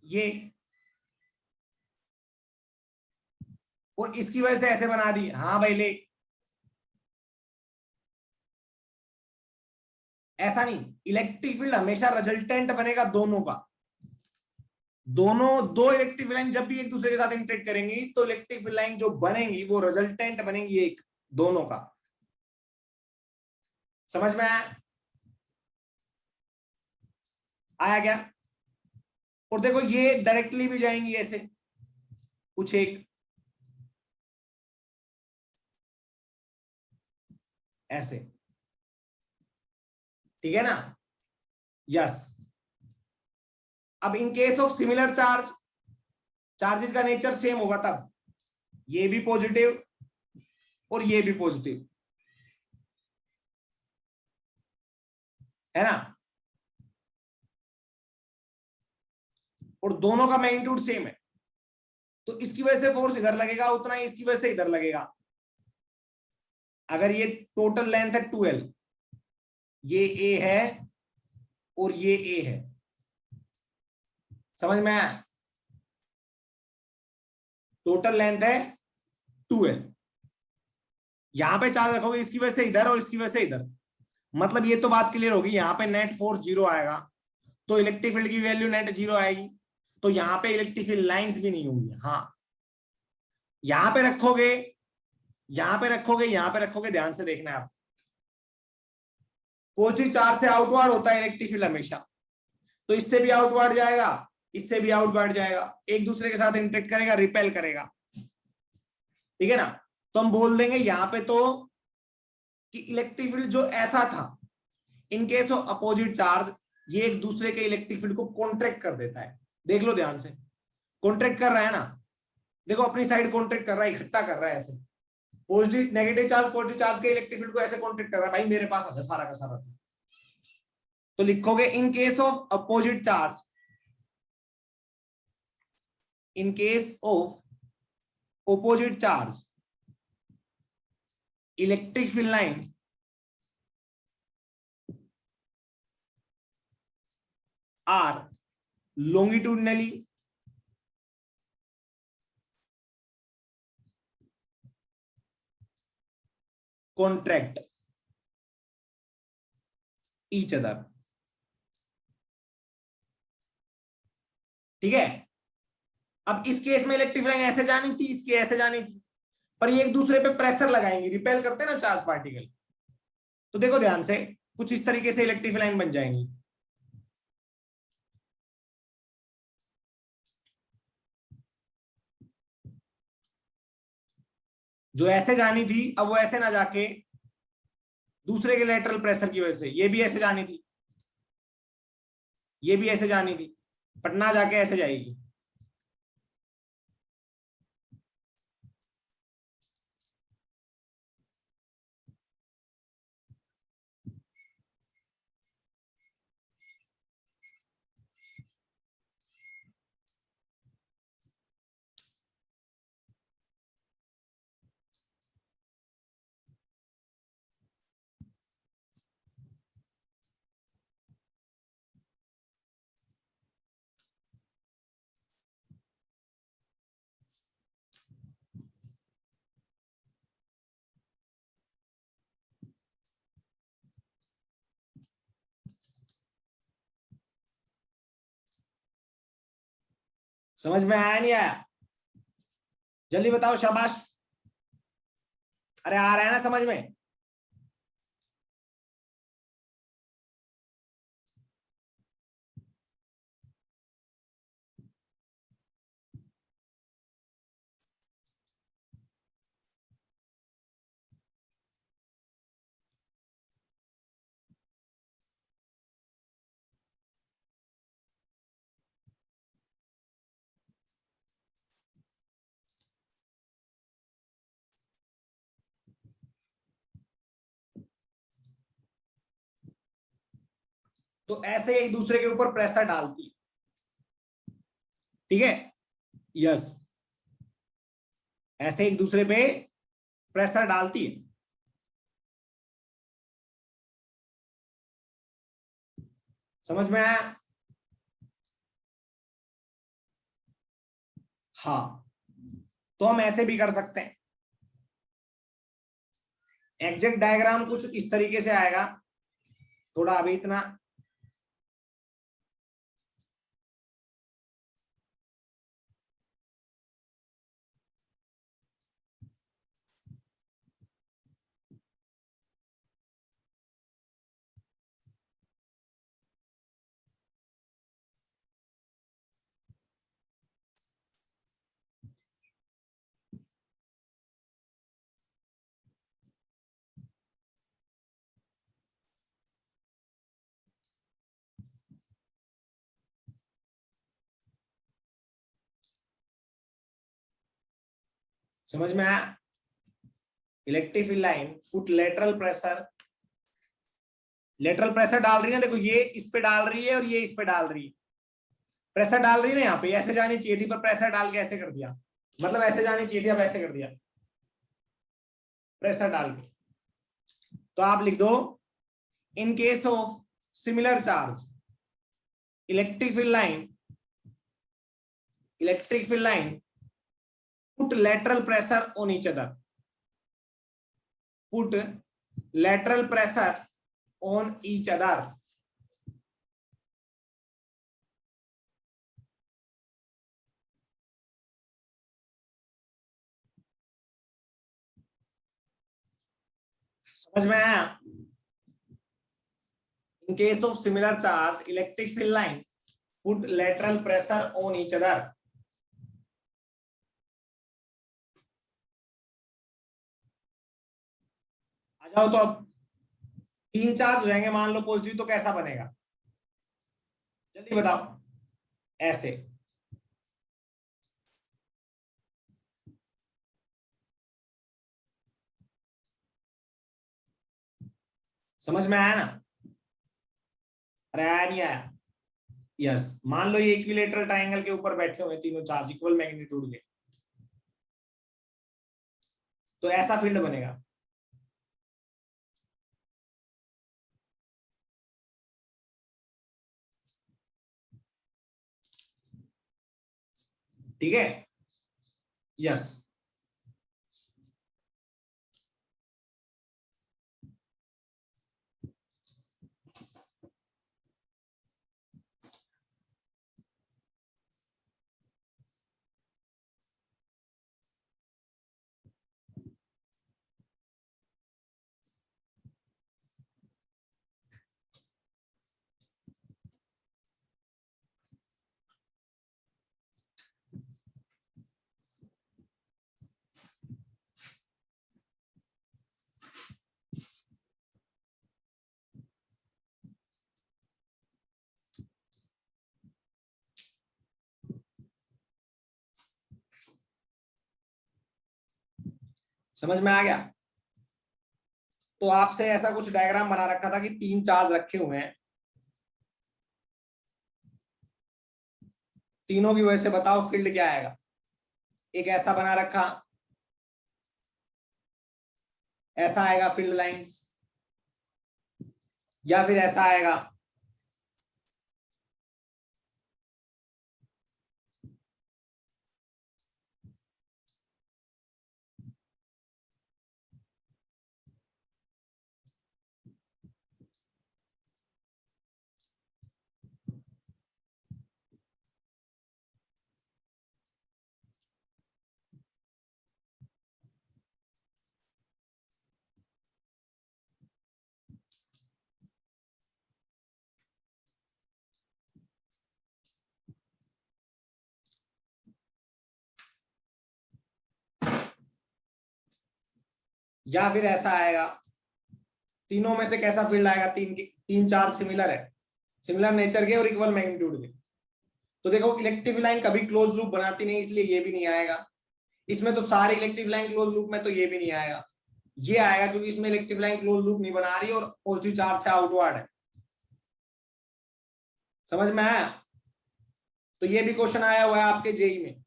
ये, और इसकी वजह से ऐसे बना दी, हाँ भाई ले। ऐसा नहीं, इलेक्ट्रिक फील्ड हमेशा रिजल्टेंट बनेगा दोनों का। दोनों दो इलेक्ट्रिक फील्ड लाइन जब भी एक दूसरे के साथ इंटरेक्ट करेंगी तो इलेक्ट्रिक फील्ड लाइन जो बनेंगी वो रिजल्टेंट बनेंगी एक दोनों का। समझ में आया? आया क्या? और देखो ये डायरेक्टली भी जाएंगी ऐसे कुछ एक, ऐसे, ठीक है ना? यस। अब इन case of similar charge, charges का नेचर सेम होगा तब ये भी पॉजिटिव और ये भी पॉजिटिव, है ना? और दोनों का मैग्नीट्यूड सेम है तो इसकी वजह से फोर्स इधर लगेगा उतना ही इसकी वजह से इधर लगेगा। अगर ये टोटल लेंथ है 2l, ये a है और ये a है, समझ में आया? टोटल लेंथ है 2l, यहां पे चार्ज रखोगे इसकी वजह से इधर और इसकी वजह से इधर, मतलब ये तो बात क्लियर होगी। यहां पे नेट फोर्स 0 आएगा तो इलेक्ट्रिक फील्ड की वैल्यू नेट 0 आएगी, तो यहां पे इलेक्ट्रिक फील्ड लाइंस भी नहीं होंगी। हाँ, यहां पे रखोगे, यहां पे रखोगे, यहां पे रखोगे, ध्यान से देखना है आप। पॉजिटिव चार्ज से आउटवर्ड होता है इलेक्ट्रिक फील्ड हमेशा, तो इससे भी आउटवर्ड जाएगा, इससे भी आउटवर्ड जाएगा, एक दूसरे के साथ इंटरेक्ट करेगा, रिपेल करेगा, ठीक है ना? तो हम बोल देंगे यहां पे तो कि इलेक्ट्रिक फील्ड जो ऐसा था, इन केस ऑफ अपोजिट चार्ज ये एक दूसरे के इलेक्ट्रिक फील्ड को कॉन्ट्रैक्ट कर देता है। देख लो ध्यान से, कॉन्ट्रैक्ट कर रहा है ना, देखो अपनी साइड कॉन्ट्रैक्ट कर रहा है, इकट्ठा कर रहा है ऐसे। Positive negative charge positive charge के इलेक्ट्रिक फील्ड को ऐसे कॉन्ट्रैक्ट कर रहा है, भाई मेरे पास आ सारा का सारा। तो लिखोगे इन case of opposite charge, in case of opposite charge electric field line are longitudinally contract each other। ठीक है? अब इस केस में इलेक्ट्रिक लाइन ऐसे जानी थी, इसकी ऐसे जानी थी, पर ये एक दूसरे पे प्रेशर लगाएंगे, रिपेल करते हैं ना चार्ज पार्टिकल, तो देखो ध्यान से कुछ इस तरीके से इलेक्ट्रिक लाइन बन जाएंगी। जो ऐसे जानी थी अब वो ऐसे ना जाके दूसरे के लेटरल प्रेशर की वजह से ये भी ऐसे जानी थी, ये भी ऐसे जानी थी, पर ना जाके ऐसे जाएगी। समझ में आया नहीं आया? जल्दी बताओ, शाबाश। अरे आ रहा है ना समझ में? तो ऐसे एक दूसरे के ऊपर प्रेशर डालती है, ठीक है? यस, ऐसे एक दूसरे पे प्रेशर डालती है। समझ में आया? हाँ, तो हम ऐसे भी कर सकते हैं। एग्जैक्ट डायग्राम कुछ इस तरीके से आएगा, थोड़ा अभी इतना समझ में आया? Electric field line put lateral pressure डाल रही है, देखो ये इस पे डाल रही है और ये इस पे डाल रही है। प्रेशर डाल रही है ना, यहाँ पे ऐसे जानी चाहिए थी, पर प्रेशर डाल के ऐसे कर दिया, मतलब ऐसे जानी चाहिए थी, अब ऐसे कर दिया प्रेशर डाल के। तो आप लिख दो, in case of similar charge electric field line put lateral pressure on each other, put lateral pressure on each other. समझ में आया? In case of similar charge electric field line put lateral pressure on each other. आ जाओ, तो अब तीन charge हो जाएंगे मान लो पॉजिटिव, तो कैसा बनेगा? जल्दी बताओ। ऐसे। समझ में आया ना? अरे आया नहीं आया? यस, मान लो ये इक्विलेटरल ट्रायंगल के ऊपर बैठे हुए तीनों चार्ज इक्वल मैग्नीट्यूड के, तो ऐसा फील्ड बनेगा। ठीक है? यस। समझ में आ गया? तो आपसे ऐसा कुछ डायग्राम बना रखा था कि तीन चार्ज रखे हुए हैं, तीनों की वजह से बताओ फील्ड क्या आएगा। एक ऐसा बना रखा, ऐसा आएगा फील्ड लाइंस, या फिर ऐसा आएगा। या फिर ऐसा आएगा, तीनों में से कैसा फील्ड आएगा, तीन चार्ज सिमिलर है, सिमिलर नेचर के और इक्वल मैग्नीट्यूड के। तो देखो इलेक्ट्रिक लाइन कभी क्लोज लूप बनाती नहीं, इसलिए ये भी नहीं आएगा। इसमें तो सारी इलेक्ट्रिक लाइन क्लोज लूप में, तो ये भी नहीं आएगा। ये आएगा क्योंकि इसमें इलेक्ट्रिक लाइन क्लोज लूप नहीं बना रही और पॉजिटिव चार्ज से आउटवर्ड है। समझ में आया? तो ये भी क्वेश्चन आया हुआ है आपके जेई में,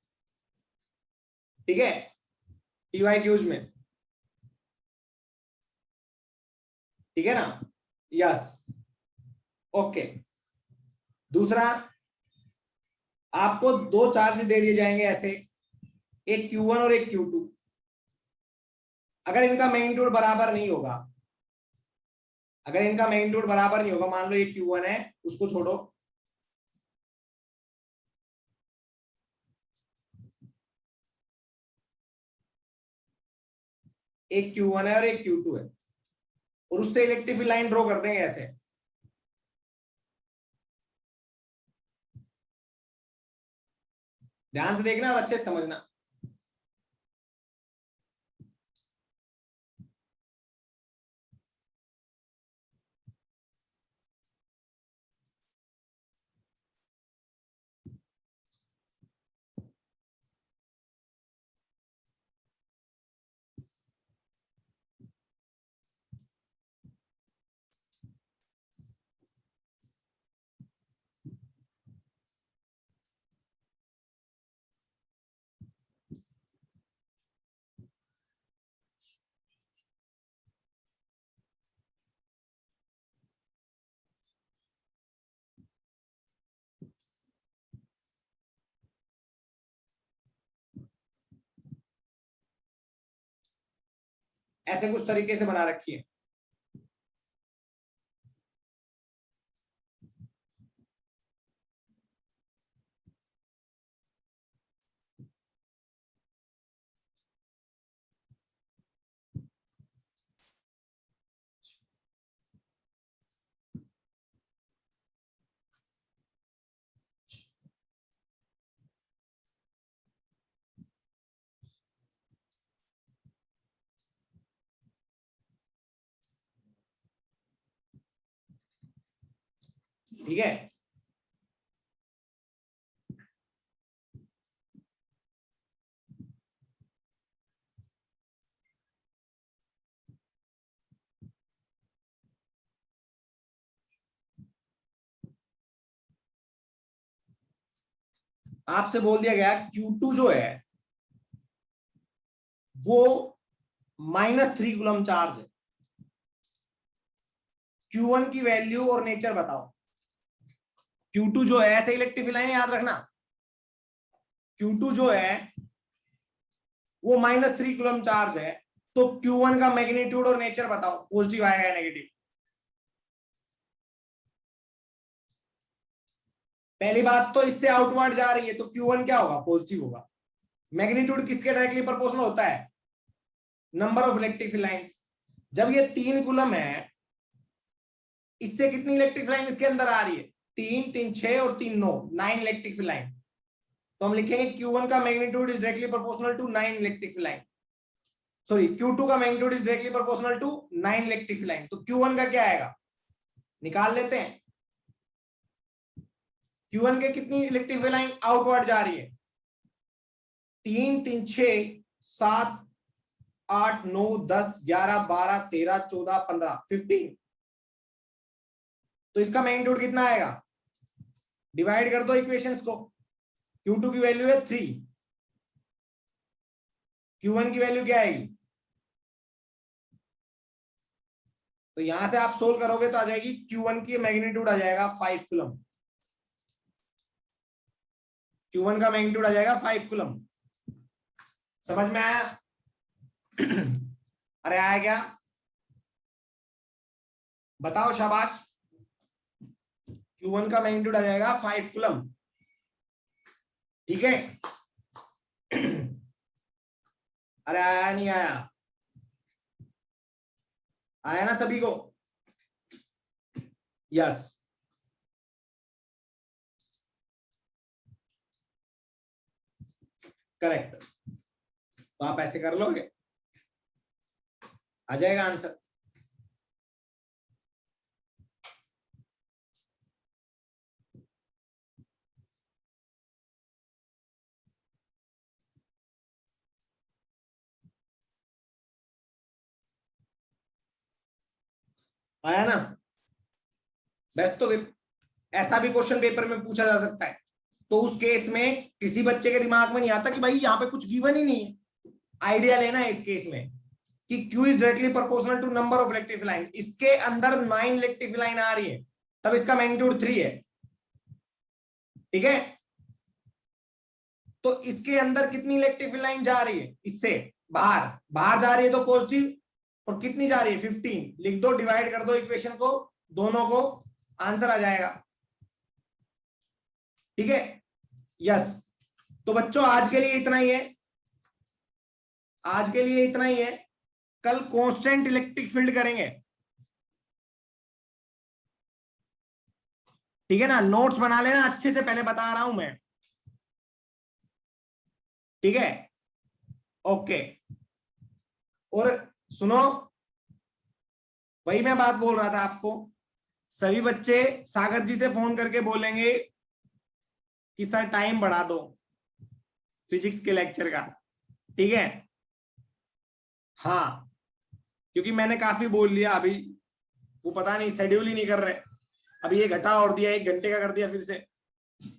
ठीक है, टीवाईक्यूज में, ठीक है ना? Yes, okay. दूसरा, आपको दो चार्ज दे दिए जाएंगे ऐसे, एक Q1 और एक Q2। अगर इनका मैग्नीट्यूड बराबर नहीं होगा, अगर इनका मैग्नीट्यूड बराबर नहीं होगा, मान लो ये Q1 है, उसको छोड़ो, एक Q1 है और एक Q2 है, और उससे इलेक्ट्रिक लाइन ड्रॉ कर देंगे ऐसे। ध्यान से देखना और अच्छे से समझना। ऐसे कुछ तरीके से बना रखी है। ठीक है, आपसे बोल दिया गया Q2 जो है वो -3 कूलम चार्ज है। Q1 की वैल्यू और नेचर बताओ। Q2 जो है, ऐसे इलेक्ट्रिक लाइन याद रखना, Q2 जो है वो -3 कूलम चार्ज है, तो Q1 का मैग्नीट्यूड और नेचर बताओ, पॉजिटिव आएगा या नेगेटिव? पहली बात तो इससे आउटवर्ड जा रही है, तो Q1 क्या होगा? पॉजिटिव होगा। मैग्नीट्यूड किसके डायरेक्टली प्रोपोर्शनल होता है? Number of electric lines. जब ये 3 कूलम है, इससे कितनी इलेक्ट्रिक लाइन इसके अंदर आ रही है? 3 3 6 और 3 9, 9 इलेक्ट्रिक लाइन। तो हम लिखेंगे Q1 का magnitude is directly proportional to 9 electric line. Sorry, Q2 का magnitude is directly proportional to 9 electric line. तो Q1 का क्या आएगा? निकाल लेते हैं। Q1 के कितनी इलेक्ट्रिक लाइन आउटवर्ड जा रही है? 3 3 6 7 8 9 10 11 12 13 14 15 15। तो इसका मैग्नीट्यूड कितना आएगा? डिवाइड कर दो इक्वेशंस को। Q2 की वैल्यू है 3, Q1 की वैल्यू क्या आएगी? तो यहां से आप सोल्व करोगे तो आ जाएगी, Q1 की मैग्नीट्यूड आ जाएगा 5 कूलम। Q1 का मैग्नीट्यूड आ जाएगा 5 कूलम। समझ में आया? अरे आया क्या? बताओ, शाबाश। Q1 का मैग्नीट्यूड आ जाएगा 5 कूलम, ठीक है। अरे आया नहीं आया? आया ना सभी को? Yes, correct. तो आप ऐसे कर लोगे। आ जाएगा आंसर। आया ना? बस तो फिर ऐसा भी क्वेश्चन पेपर में पूछा जा सकता है। तो उस केस में किसी बच्चे के दिमाग में नहीं आता कि भाई यहाँ पे कुछ गिवन ही नहीं है, आइडिया लेना है इस केस में कि Q is directly proportional to number of electric line. इसके अंदर 9 इलेक्ट्रिक लाइन आ रही है, तब इसका मैग्नीट्यूड 3 है। ठीक है, तो इसके अंदर कितनी इलेक्ट्रिक लाइन जा रही है? इससे बाहर बाहर जा रही है तो पॉजिटिव, और कितनी जा रही है? 15। लिख दो, डिवाइड कर दो इक्वेशन को, दोनों को, आंसर आ जाएगा। ठीक है, यस। तो बच्चों आज के लिए इतना ही है, आज के लिए इतना ही है। कल कांस्टेंट इलेक्ट्रिक फील्ड करेंगे। ठीक है ना? नोट्स बना लेना अच्छे से, पहले बता रहा हूं मैं। ठीक है, ओके। और सुनो, वही मैं बात बोल रहा था आपको, सभी बच्चे सागर जी से फोन करके बोलेंगे कि सर टाइम बढ़ा दो फिजिक्स के लेक्चर का। ठीक है, हाँ, क्योंकि मैंने काफी बोल लिया अभी, वो पता नहीं शेड्यूल ही नहीं कर रहे। अभी ये घटा और दिया, 1 घंटे का कर दिया फिर से।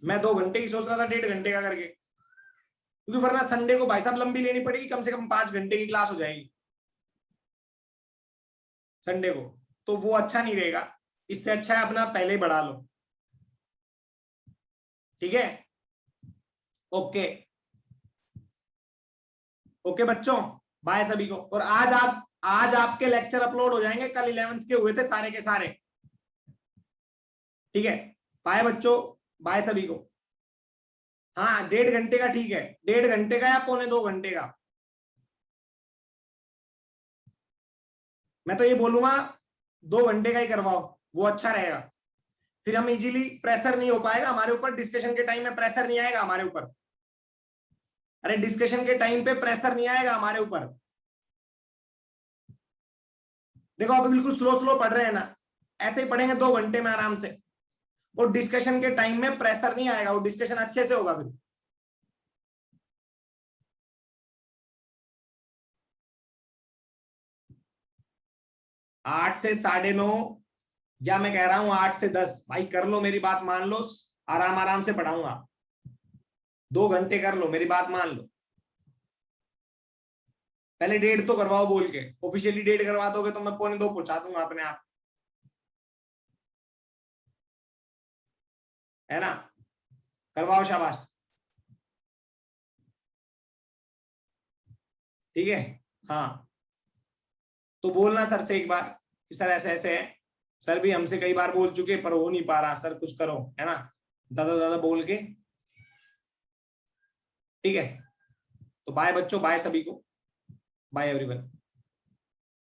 मैं 2 घंटे की सोच रहा था, 1.5 घंटे का करके, क्योंकि वरना संडे को भाई साहब लंबी लेनी पड़ेगी, कम से कम 5 घंटे की क्लास हो जाएगी संडे को, तो वो अच्छा नहीं रहेगा। इससे अच्छा है अपना पहले ही बढ़ा लो। ठीक है, ओके ओके बच्चों, बाय सभी को। और आज आपके लेक्चर अपलोड हो जाएंगे, कल 11th के हुए थे सारे के सारे। ठीक है, बाय बच्चों, बाय सभी को। हाँ, 1.5 घंटे का ठीक है, 1.5 घंटे का या 1.25 घंटे का। मैं तो ये बोलूंगा 2 घंटे का ही करवाओ, वो अच्छा रहेगा। फिर हम इजीली, प्रेशर नहीं हो पाएगा हमारे ऊपर, डिस्कशन के टाइम में प्रेशर नहीं आएगा हमारे ऊपर। अरे डिस्कशन के टाइम पे प्रेशर नहीं आएगा हमारे ऊपर। देखो आप बिल्कुल स्लो स्लो पढ़ रहे हैं ना, ऐसे ही पढ़ेंगे 2 घंटे में आराम से, और डिस्कशन के टाइम में प्रेशर नहीं आएगा, वो डिस्कशन अच्छे से होगा फिर। आठ से 9:30, या मैं कह रहा हूं 8 से 10, भाई कर लो, मेरी बात मान लो, आराम आराम से पढ़ाऊंगा। 2 घंटे कर लो, मेरी बात मान लो। पहले 1.5 तो करवाओ बोल के, ऑफिशियली 1.5 करवा दोगे तो मैं 1.25 पहुंचा दूंगा अपने आप, है ना? करवाओ, शाबाश। ठीक है, हाँ, तो बोलना सर से एक बार कि सर ऐसे ऐसे है, सर भी हमसे कई बार बोल चुके पर हो नहीं पा रहा, सर कुछ करो, है ना? दादा दादा बोल के। ठीक है, तो बाय बच्चों, बाय सभी को, बाय एवरीवन।